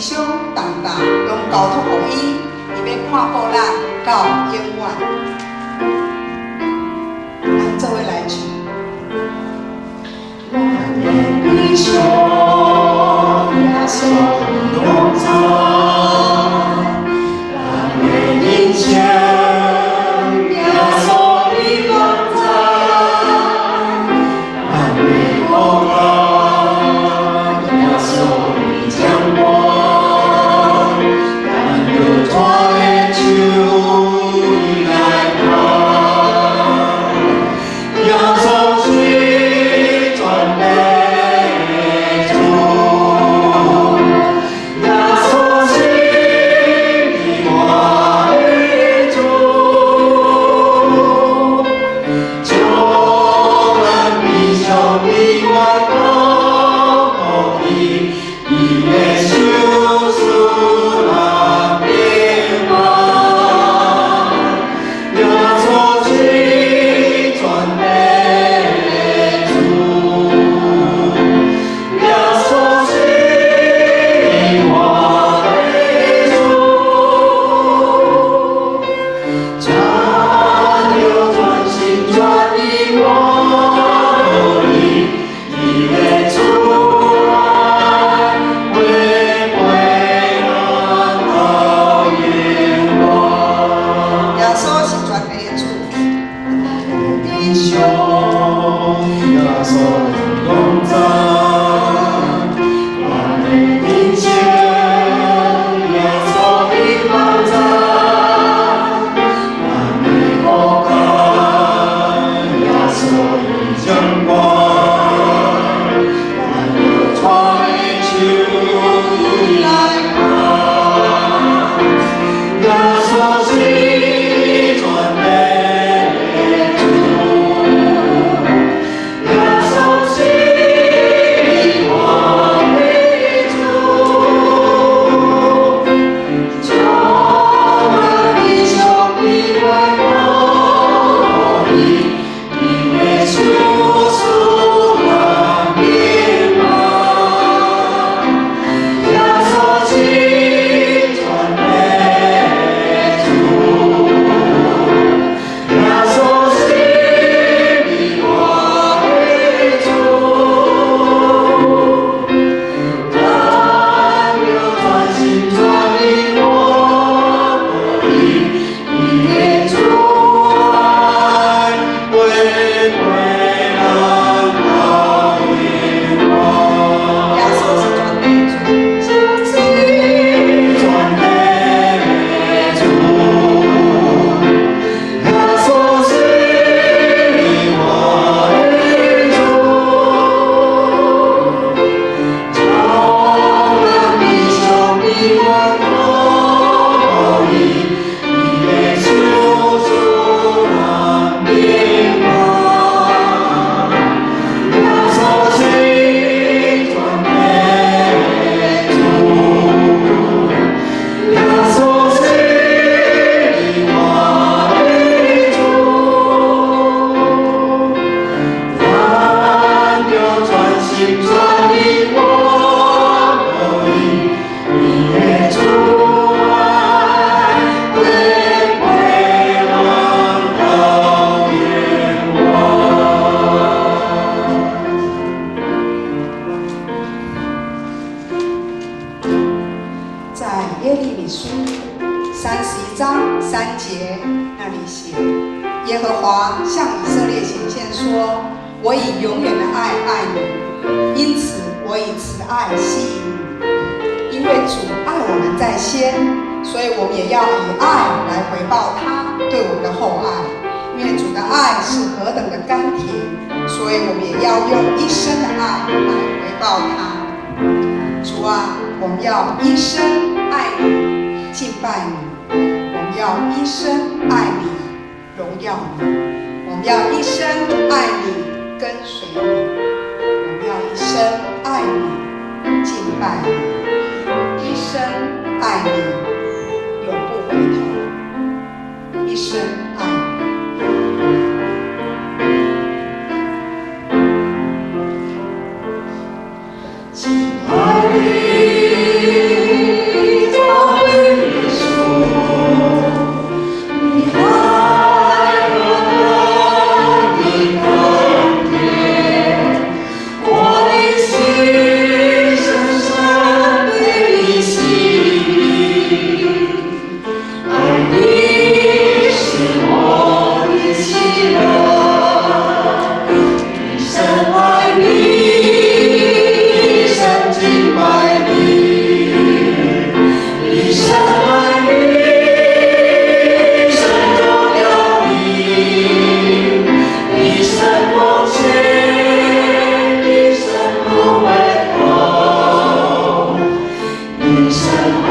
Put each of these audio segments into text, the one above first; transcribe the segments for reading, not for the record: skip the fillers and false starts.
伤重大，拢交托予伊，伊要看顾咱到永远。咱做伙来唱。我的悲伤，耶稣你同在，咱的人生，耶稣你同在，咱的苦难，耶稣你掌管，咱就拖的手你来看，耶稣是全能。31章3节那里写：耶和华向以色列显现说：“我以永远的爱爱你，因此我以慈爱吸引你。因为主爱我们在先，所以我们也要以爱来回报他对我们的厚爱。因为主的爱是何等的甘甜，所以我们也要用一生的爱来回报他。主啊，我们要一生爱你，敬拜你。我们要一生爱你，荣耀你。我们要一生爱你，跟随你。我们要一生爱你，敬拜你。一生爱你，永不回头。一生爱你。”爱你。我。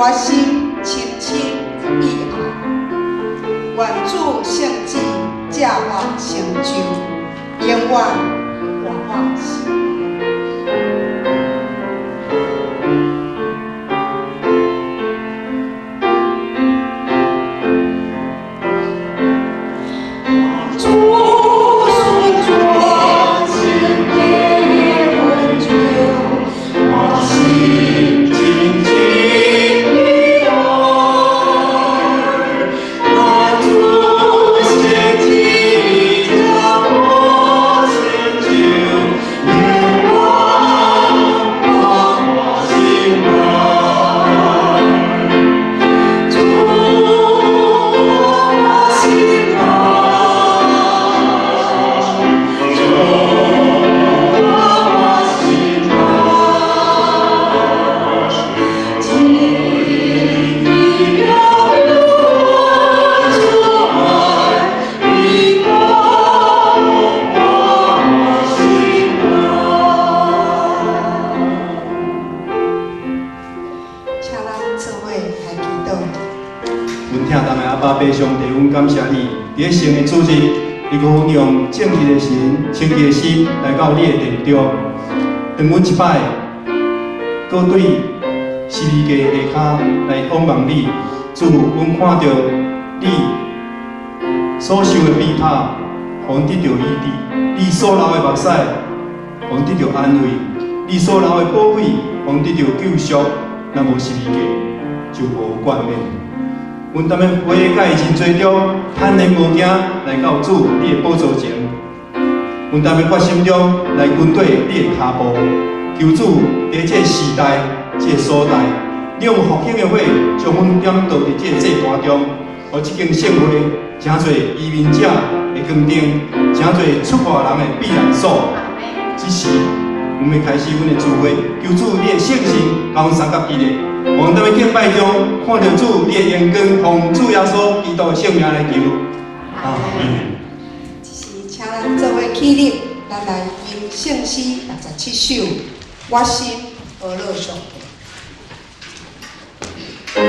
我心深深意爱。愿主圣旨借我成就，永远活我心。爸上帝，阮感谢你，伫咧神的主日，你可用正直的心、清洁的心来到你的殿中。当阮一摆，搁对十字架下骹来仰望你，主，阮看到你所受的逼迫，互得到医治；你所流的目屎，互得到安慰；你所流的宝血，互得到救赎。若无十字架，就无冠冕。阮踮咧花甲真多中，坦然无惊来到主你的宝座前。阮踮咧决心中来跟对你的脚步，求主伫这时代、这所在，你用复兴的火将阮点倒伫这祭坛中，互这间圣会真侪移民者的光灯，真侪出外人的避难所。这时，阮要开始阮的聚会，求主你的圣神甲阮三甲激励。我们敬拜中看到主你的阳光，奉主耶稣基督的圣名来求。阿门。这是请咱做伙起立，咱来吟圣诗67首《我心何乐上帝》。